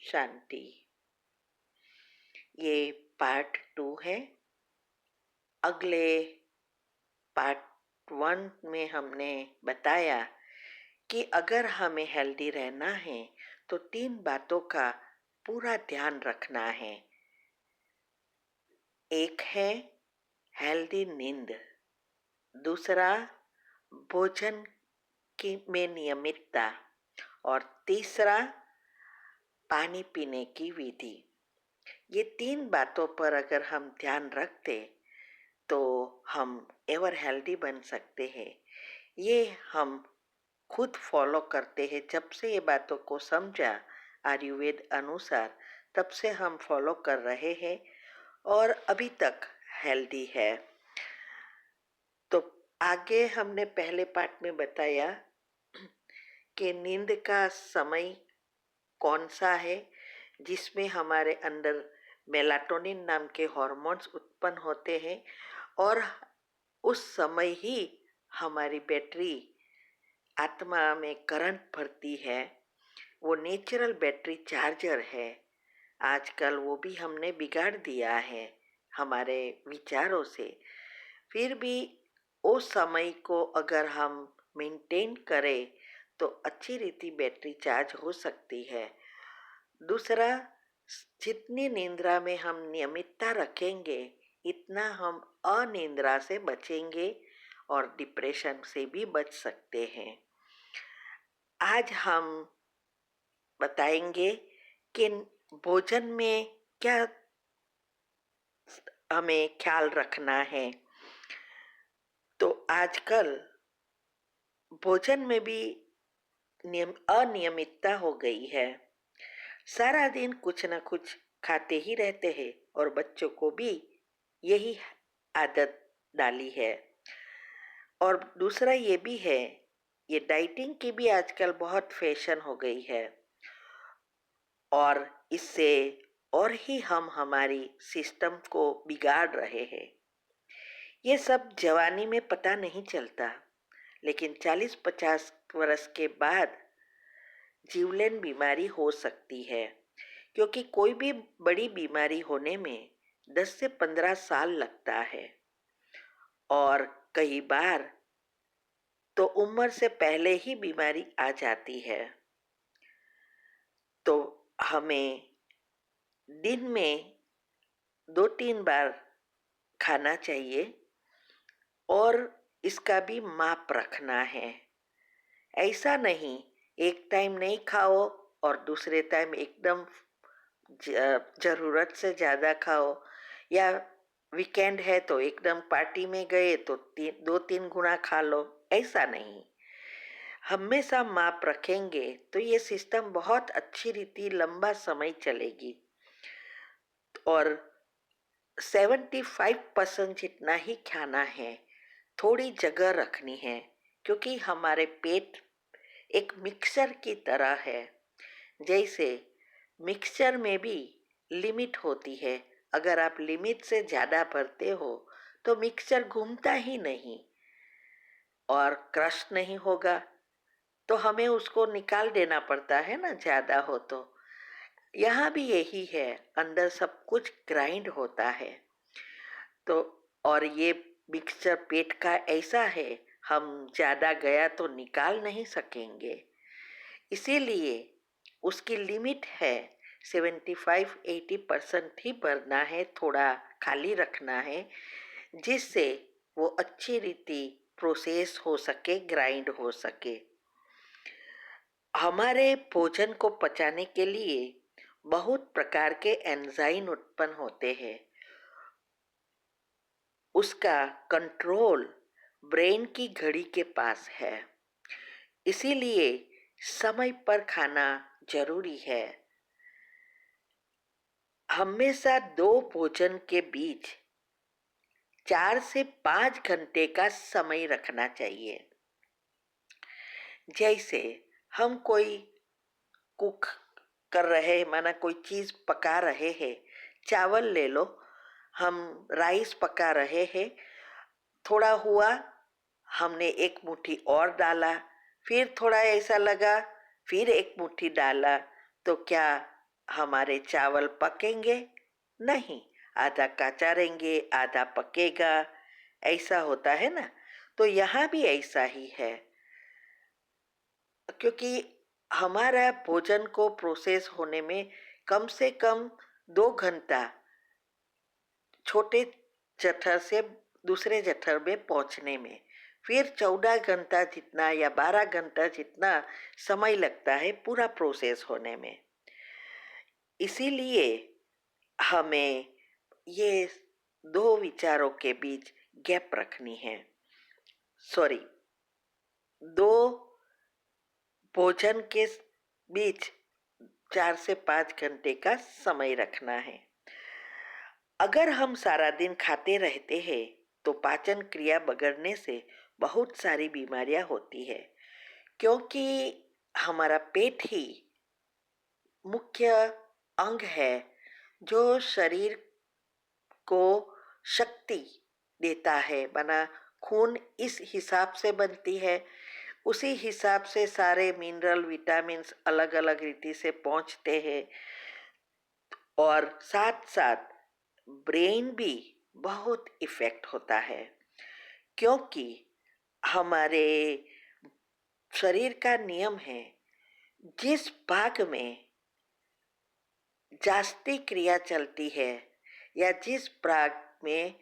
शांति। ये पार्ट 2 है। अगले पार्ट 1 में हमने बताया कि अगर हमें हेल्दी रहना है तो 3 बातों का पूरा ध्यान रखना है। एक है हेल्दी नींद, दूसरा भोजन में नियमितता और तीसरा पानी पीने की विधि। ये 3 बातों पर अगर हम ध्यान रखते तो हम एवर हेल्दी बन सकते हैं। ये हम खुद फॉलो करते हैं। जब से ये बातों को समझा आयुर्वेद अनुसार, तब से हम फॉलो कर रहे हैं और अभी तक हेल्दी है। तो आगे हमने पहले पार्ट में बताया कि नींद का समय कौन सा है जिसमें हमारे अंदर मेलाटोनिन नाम के हॉर्मोन्स उत्पन्न होते हैं और उस समय ही हमारी बैटरी आत्मा में करंट भरती है। वो नेचुरल बैटरी चार्जर है। आजकल वो भी हमने बिगाड़ दिया है हमारे विचारों से। फिर भी उस समय को अगर हम मेंटेन करें तो अच्छी रीति बैटरी चार्ज हो सकती है। दूसरा, जितनी निद्रा में हम नियमितता रखेंगे इतना हम अनिद्रा से बचेंगे और डिप्रेशन से भी बच सकते हैं। आज हम बताएंगे कि भोजन में क्या हमें ख्याल रखना है। तो आजकल भोजन में भी अनियमितता हो गई है। सारा दिन कुछ न कुछ खाते ही रहते हैं और बच्चों को भी यही आदत डाली है। और दूसरा ये भी है, ये डाइटिंग की भी आजकल बहुत फैशन हो गई है और इससे और ही हम हमारी सिस्टम को बिगाड़ रहे हैं। ये सब जवानी में पता नहीं चलता, लेकिन 40-50 वर्ष के बाद जीवलेन बीमारी हो सकती है, क्योंकि कोई भी बड़ी बीमारी होने में 10 से 15 साल लगता है और कई बार तो उम्र से पहले ही बीमारी आ जाती है। तो हमें दिन में 2-3 बार खाना चाहिए और इसका भी माप रखना है। ऐसा नहीं एक टाइम नहीं खाओ और दूसरे टाइम एकदम जरूरत से ज़्यादा खाओ, या वीकेंड है तो एकदम पार्टी में गए तो 2-3 गुना खा लो। ऐसा नहीं, हमेशा माप रखेंगे तो ये सिस्टम बहुत अच्छी रीति लंबा समय चलेगी और 75% जितना ही खाना है। थोड़ी जगह रखनी है, क्योंकि हमारे पेट एक मिक्सर की तरह है। जैसे मिक्सचर में भी लिमिट होती है। अगर आप लिमिट से ज़्यादा भरते हो तो मिक्सचर घूमता ही नहीं और क्रश नहीं होगा, तो हमें उसको निकाल देना पड़ता है ना, ज़्यादा हो तो। यहाँ भी यही है, अंदर सब कुछ ग्राइंड होता है। तो और ये मिक्सचर पेट का ऐसा है, हम ज़्यादा गया तो निकाल नहीं सकेंगे। इसीलिए उसकी लिमिट है। 75-80% ही भरना है, थोड़ा खाली रखना है, जिससे वो अच्छी रीति प्रोसेस हो सके, ग्राइंड हो सके। हमारे भोजन को पचाने के लिए बहुत प्रकार के एंजाइम उत्पन्न होते हैं। उसका कंट्रोल ब्रेन की घड़ी के पास है। इसीलिए समय पर खाना जरूरी है। हमेशा 2 भोजन के बीच 4 से 5 घंटे का समय रखना चाहिए। जैसे हम कोई कुक कर रहे हैं, माना कोई चीज़ पका रहे हैं, चावल ले लो, हम राइस पका रहे हैं, थोड़ा हुआ, हमने एक मुट्ठी और डाला, फिर थोड़ा ऐसा लगा, फिर एक मुट्ठी डाला, तो क्या हमारे चावल पकेंगे नहीं, आधा कच्चा रहेंगे आधा पकेगा, ऐसा होता है ना। तो यहाँ भी ऐसा ही है, क्योंकि हमारा भोजन को प्रोसेस होने में कम से कम 2 घंटा छोटे जठर से दूसरे जठर में पहुंचने में, फिर 14 घंटा जितना या 12 घंटा जितना समय लगता है पूरा प्रोसेस होने में। इसीलिए हमें ये दो विचारों के बीच गैप रखनी है, सॉरी, दो भोजन के बीच 4 से 5 घंटे का समय रखना है। अगर हम सारा दिन खाते रहते हैं तो पाचन क्रिया बिगड़ने से बहुत सारी बीमारियां होती है, क्योंकि हमारा पेट ही मुख्य अंग है जो शरीर को शक्ति देता है। बना खून इस हिसाब से बनती है, उसी हिसाब से सारे मिनरल विटामिन्स अलग अलग रीति से पहुंचते हैं। और साथ साथ ब्रेन भी बहुत इफेक्ट होता है, क्योंकि हमारे शरीर का नियम है जिस भाग में जास्ती क्रिया चलती है या जिस भाग में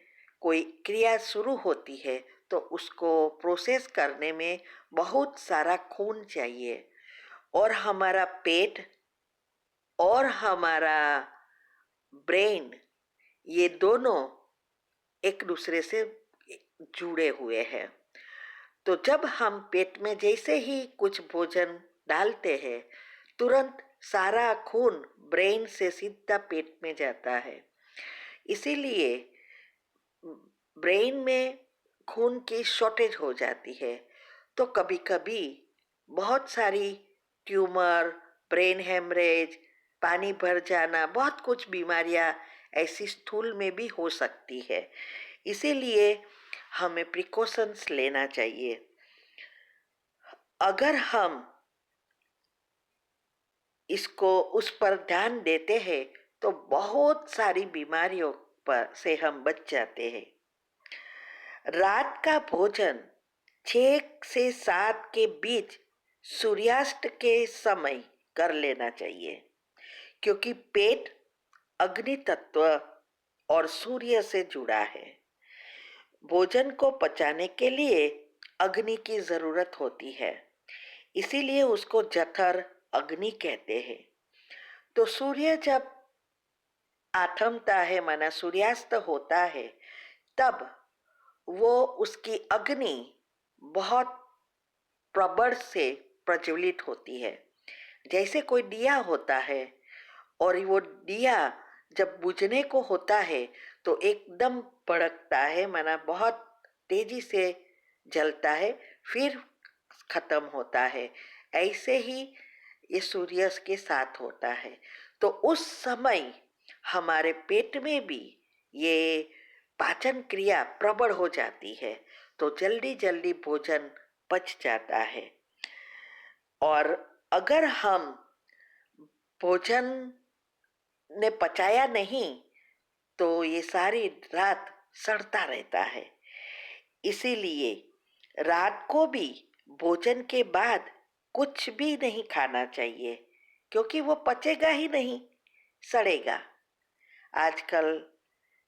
कोई क्रिया शुरू होती है तो उसको प्रोसेस करने में बहुत सारा खून चाहिए। और हमारा पेट और हमारा ब्रेन, ये दोनों एक दूसरे से जुड़े हुए हैं। तो जब हम पेट में जैसे ही कुछ भोजन डालते हैं, तुरंत सारा खून ब्रेन से सीधा पेट में जाता है। इसीलिए ब्रेन में खून की शॉर्टेज हो जाती है, तो कभी कभी बहुत सारी ट्यूमर, ब्रेन हेमरेज, पानी भर जाना, बहुत कुछ बीमारियां ऐसी स्थूल में भी हो सकती है। इसीलिए हमें प्रिकॉशंस लेना चाहिए। अगर हम इसको उस पर ध्यान देते हैं तो बहुत सारी बीमारियों पर से हम बच जाते हैं। रात का भोजन 6 से 7 के बीच सूर्यास्त के समय कर लेना चाहिए, क्योंकि पेट अग्नि तत्व और सूर्य से जुड़ा है। भोजन को पचाने के लिए अग्नि की जरूरत होती है, इसीलिए उसको जठर अग्नि कहते हैं। तो सूर्य जब आथमता है, माना सूर्यास्त होता है, तब वो उसकी अग्नि बहुत प्रबल से प्रज्वलित होती है। जैसे कोई दिया होता है और वो दिया जब बुझने को होता है तो एकदम भड़कता है, माना बहुत तेजी से जलता है, फिर खत्म होता है। ऐसे ही ये सूर्य के साथ होता है। तो उस समय हमारे पेट में भी ये पाचन क्रिया प्रबल हो जाती है, तो जल्दी जल्दी भोजन पच जाता है। और अगर हम भोजन ने पचाया नहीं तो ये सारी रात सड़ता रहता है। इसीलिए रात को भी भोजन के बाद कुछ भी नहीं खाना चाहिए, क्योंकि वो पचेगा ही नहीं, सड़ेगा। आजकल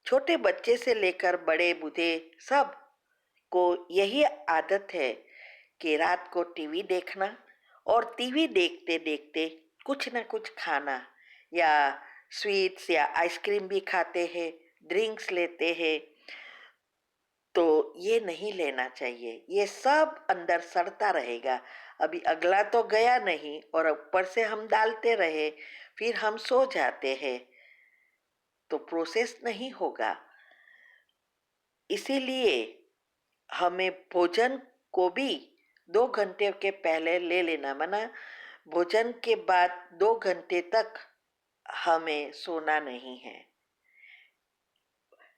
छोटे बच्चे से लेकर बड़े बूढ़े सब को यही आदत है कि रात को टीवी देखना, और टीवी देखते देखते कुछ न कुछ खाना, या स्वीट्स या आइसक्रीम भी खाते हैं, ड्रिंक्स लेते हैं। तो ये नहीं लेना चाहिए, ये सब अंदर सड़ता रहेगा। अभी अगला तो गया नहीं और ऊपर से हम डालते रहे, फिर हम सो जाते हैं, तो प्रोसेस नहीं होगा। इसीलिए हमें भोजन को भी 2 घंटे के पहले ले लेना, मना भोजन के बाद 2 घंटे तक हमें सोना नहीं है।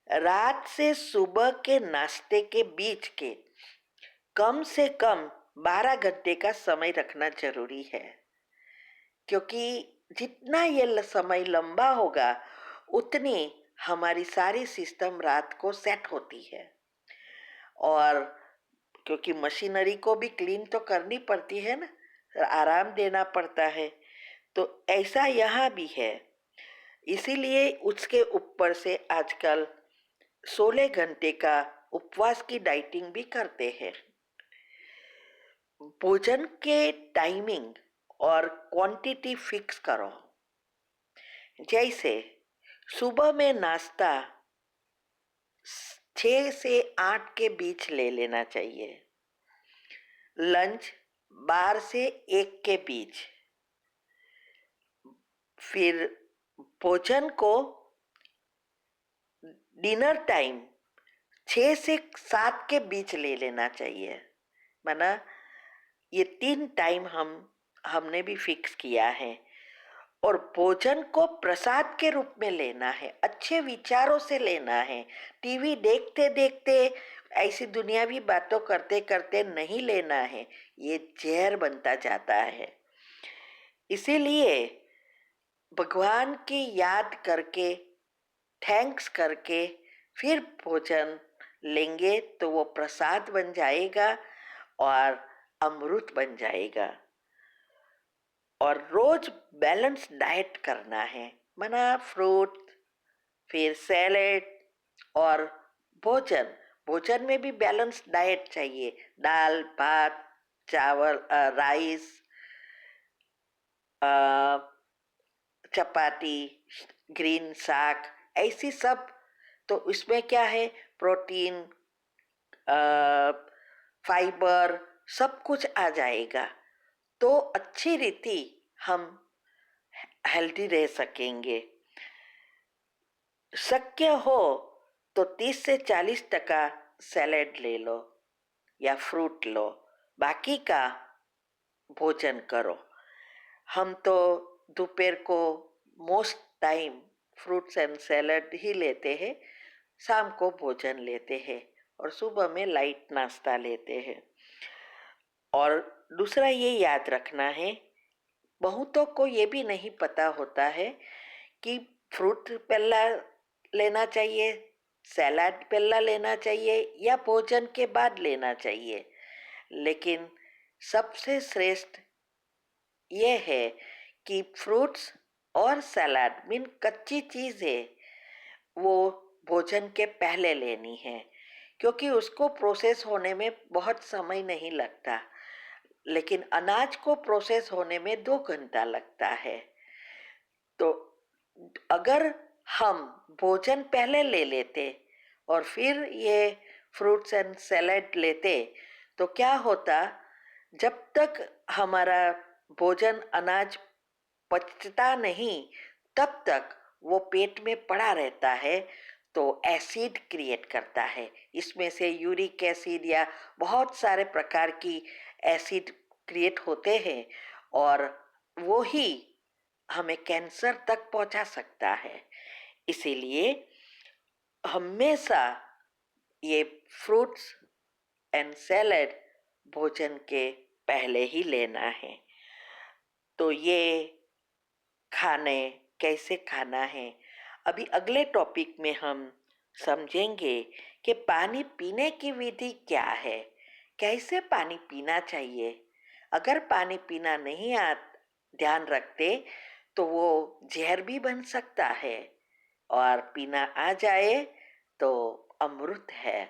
रात से सुबह के नाश्ते के बीच के कम से कम 12 घंटे का समय रखना जरूरी है, क्योंकि जितना ये समय लंबा होगा उतनी हमारी सारी सिस्टम रात को सेट होती है। और क्योंकि मशीनरी को भी क्लीन तो करनी पड़ती है ना, आराम देना पड़ता है, तो ऐसा यहाँ भी है। इसीलिए उसके ऊपर से आजकल 16 घंटे का उपवास की डाइटिंग भी करते हैं। भोजन के टाइमिंग और क्वांटिटी फिक्स करो। जैसे सुबह में नाश्ता 6 से 8 के बीच ले लेना चाहिए, लंच 12 से 1 के बीच, फिर भोजन को डिनर टाइम 6 से 7 के बीच ले लेना चाहिए। माना ये 3 टाइम हमने भी फिक्स किया है। और भोजन को प्रसाद के रूप में लेना है, अच्छे विचारों से लेना है। टीवी देखते देखते ऐसी दुनियावी बातों करते करते नहीं लेना है, ये जहर बनता जाता है। इसीलिए भगवान की याद करके, थैंक्स करके फिर भोजन लेंगे तो वो प्रसाद बन जाएगा और अमृत बन जाएगा। और रोज बैलेंस डाइट करना है, माना फ्रूट, फिर सैलेड और भोजन। भोजन में भी बैलेंस डाइट चाहिए, दाल भात चावल राइस, चपाती, ग्रीन साग, ऐसी सब। तो इसमें क्या है, प्रोटीन, फाइबर, सब कुछ आ जाएगा। तो अच्छी रीति हम हेल्दी रह सकेंगे। शक्य हो तो 30 से 40% सैलेड ले लो या फ्रूट लो, बाकी का भोजन करो। हम तो दोपहर को most time fruits and salad ही लेते हैं, शाम को भोजन लेते हैं और सुबह में लाइट नाश्ता लेते हैं। और दूसरा ये याद रखना है, बहुतों को ये भी नहीं पता होता है कि फ्रूट पहला लेना चाहिए, सैलाड पहला लेना चाहिए या भोजन के बाद लेना चाहिए। लेकिन सबसे श्रेष्ठ ये है कि फ्रूट्स और सलाद मीन कच्ची चीज है, वो भोजन के पहले लेनी है, क्योंकि उसको प्रोसेस होने में बहुत समय नहीं लगता। लेकिन अनाज को प्रोसेस होने में 2 घंटा लगता है। तो अगर हम भोजन पहले ले लेते और फिर ये फ्रूट्स एंड सैलेड लेते तो क्या होता, जब तक हमारा भोजन अनाज पचता नहीं तब तक वो पेट में पड़ा रहता है, तो एसिड क्रिएट करता है। इसमें से यूरिक एसिड या बहुत सारे प्रकार की एसिड क्रिएट होते हैं और वो ही हमें कैंसर तक पहुंचा सकता है। इसीलिए हमेशा ये फ्रूट्स एंड सैलेड भोजन के पहले ही लेना है। तो ये खाने कैसे खाना है, अभी अगले टॉपिक में हम समझेंगे कि पानी पीने की विधि क्या है, कैसे पानी पीना चाहिए। अगर पानी पीना नहीं ध्यान रखते तो वो जहर भी बन सकता है, और पीना आ जाए तो अमृत है।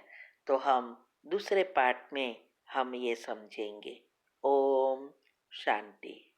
तो हम दूसरे पार्ट में हम ये समझेंगे। ओम शांति।